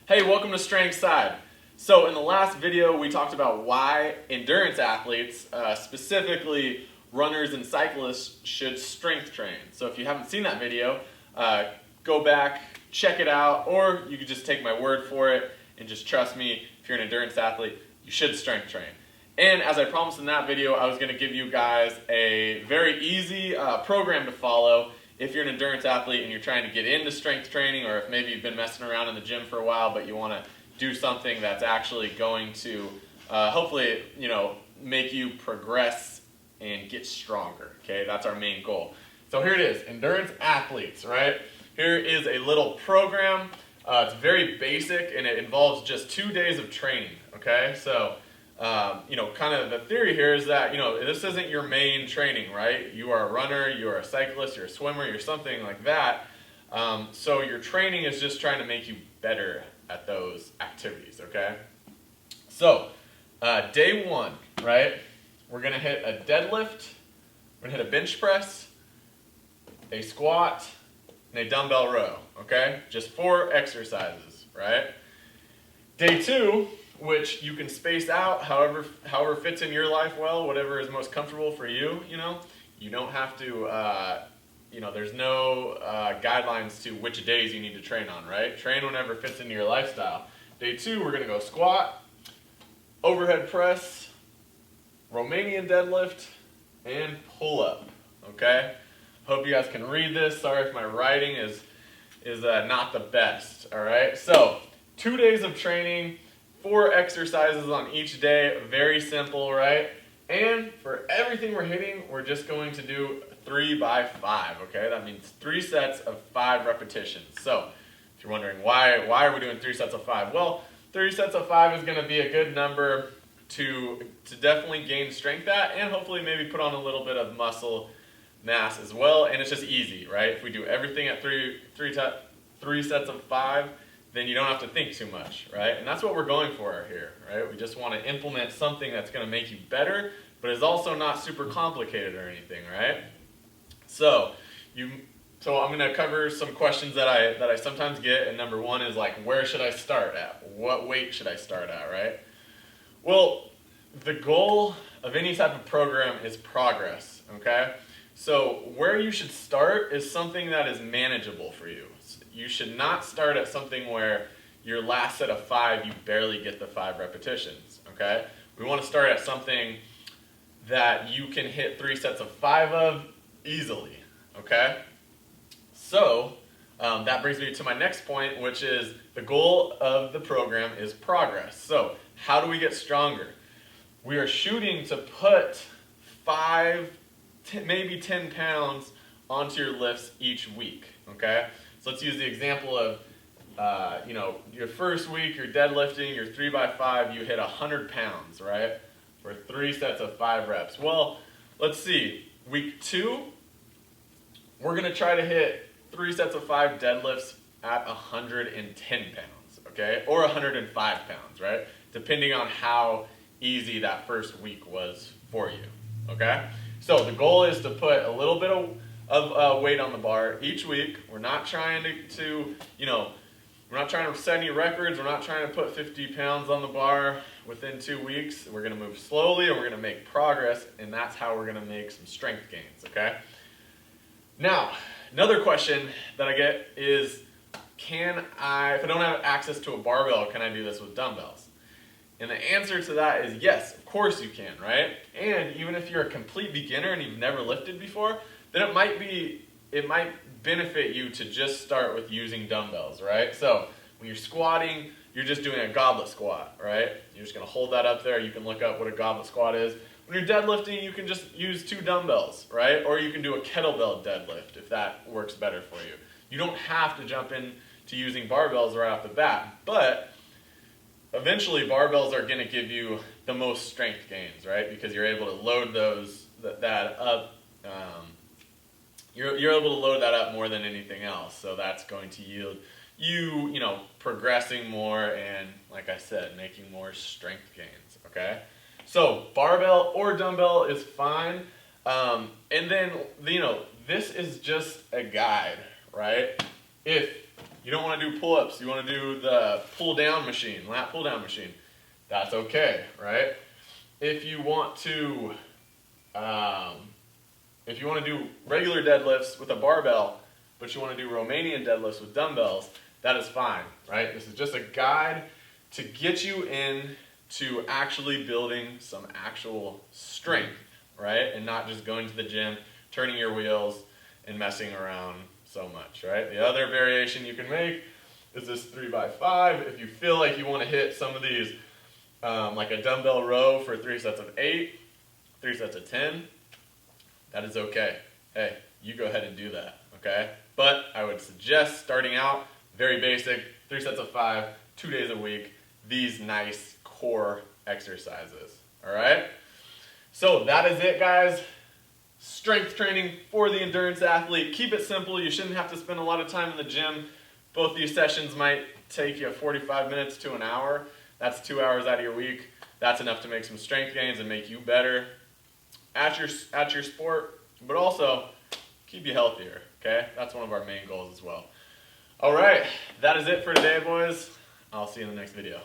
Hey, welcome to Strength Side. So in the last video, we talked about why endurance athletes, specifically runners and cyclists, should strength train. So if you haven't seen that video, go back, check it out, or you could just take my word for it and just trust me, if you're an endurance athlete, you should strength train. And as I promised in that video, I was going to give you guys a very easy program to follow if you're an endurance athlete and you're trying to get into strength training, or if maybe you've been messing around in the gym for a while but you want to do something that's actually going to hopefully make you progress and get stronger. Okay, that's our main goal. So here it is, endurance athletes, right? Here is a little program. It's very basic and it involves just 2 days of training. Okay, so kind of the theory here is that, this isn't your main training, right? You are a runner, you are a cyclist, you're a swimmer, you're something like that. So your training is just trying to make you better at those activities, okay? So, day one, right? We're gonna hit a deadlift, we're gonna hit a bench press, a squat, and a dumbbell row, okay? Just 4 exercises, right? Day two, which you can space out however fits in your life well, whatever is most comfortable for you, You don't have to, there's no guidelines to which days you need to train on, right? Train whenever fits into your lifestyle. Day two, we're gonna go squat, overhead press, Romanian deadlift, and pull up, okay? Hope you guys can read this. Sorry if my writing is not the best, all right? So, 2 days of training, 4 exercises on each day, very simple, right? And for everything we're hitting, we're just going to do 3 by 5, okay? That means 3 sets of 5 repetitions. So, if you're wondering why are we doing 3 sets of 5? Well, 3 sets of 5 is going to be a good number to definitely gain strength at, and hopefully maybe put on a little bit of muscle mass as well, and it's just easy, right? If we do everything at 3 sets of 5, then you don't have to think too much, right? And that's what we're going for here, right? We just want to implement something that's going to make you better, but is also not super complicated or anything, right? So I'm going to cover some questions that I sometimes get, and number one is like, where should I start at? What weight should I start at, right? Well, the goal of any type of program is progress, okay? So where you should start is something that is manageable for you. You should not start at something where your last set of 5, you barely get the 5 repetitions, okay? We want to start at something that you can hit 3 sets of 5 of easily, okay? So, that brings me to my next point, which is the goal of the program is progress. So, how do we get stronger? We are shooting to put maybe 10 pounds onto your lifts each week, okay? So let's use the example of, your first week, you're deadlifting, you're 3 by 5, you hit 100 pounds, right? For 3 sets of 5 reps. Well, let's see, week 2, we're gonna try to hit 3 sets of 5 deadlifts at 110 pounds, okay? Or 105 pounds, right? Depending on how easy that first week was for you, okay? So the goal is to put a little bit of weight on the bar each week. We're not trying to we're not trying to set any records. We're not trying to put 50 pounds on the bar within 2 weeks. We're going to move slowly and we're going to make progress, and that's how we're going to make some strength gains, okay? Now, another question that I get is, if I don't have access to a barbell, can I do this with dumbbells? And the answer to that is yes, of course you can, right? And even if you're a complete beginner and you've never lifted before, then it might benefit you to just start with using dumbbells, right? So when you're squatting, you're just doing a goblet squat, right? You're just gonna hold that up there. You can look up what a goblet squat is. When you're deadlifting, you can just use 2 dumbbells, right? Or you can do a kettlebell deadlift if that works better for you. You don't have to jump in to using barbells right off the bat, but eventually barbells are gonna give you the most strength gains, right? Because you're able to load that up. You're able to load that up more than anything else, so that's going to yield you, progressing more and, like I said, making more strength gains, okay? So barbell or dumbbell is fine, and then, this is just a guide, right? If You don't want to do pull-ups. You want to do the pull-down machine, lat pull-down machine. That's okay, right? If you want to do regular deadlifts with a barbell, but you want to do Romanian deadlifts with dumbbells, that is fine, right? This is just a guide to get you into actually building some actual strength, right? And not just going to the gym, turning your wheels, and messing around so much, right? The other variation you can make is this 3x5. If you feel like you want to hit some of these, like a dumbbell row for 3 sets of 8, 3 sets of 10, that is okay. Hey, you go ahead and do that, okay? But I would suggest starting out very basic, 3 sets of 5, 2 days a week, these nice core exercises, all right? So that is it, guys. Strength training for the endurance athlete. Keep it simple. You shouldn't have to spend a lot of time in the gym. Both these sessions might take you 45 minutes to an hour. That's 2 hours out of your week. That's enough to make some strength gains and make you better at your sport, but also keep you healthier, okay? That's one of our main goals as well. All right, that is it for today, boys. I'll see you in the next video.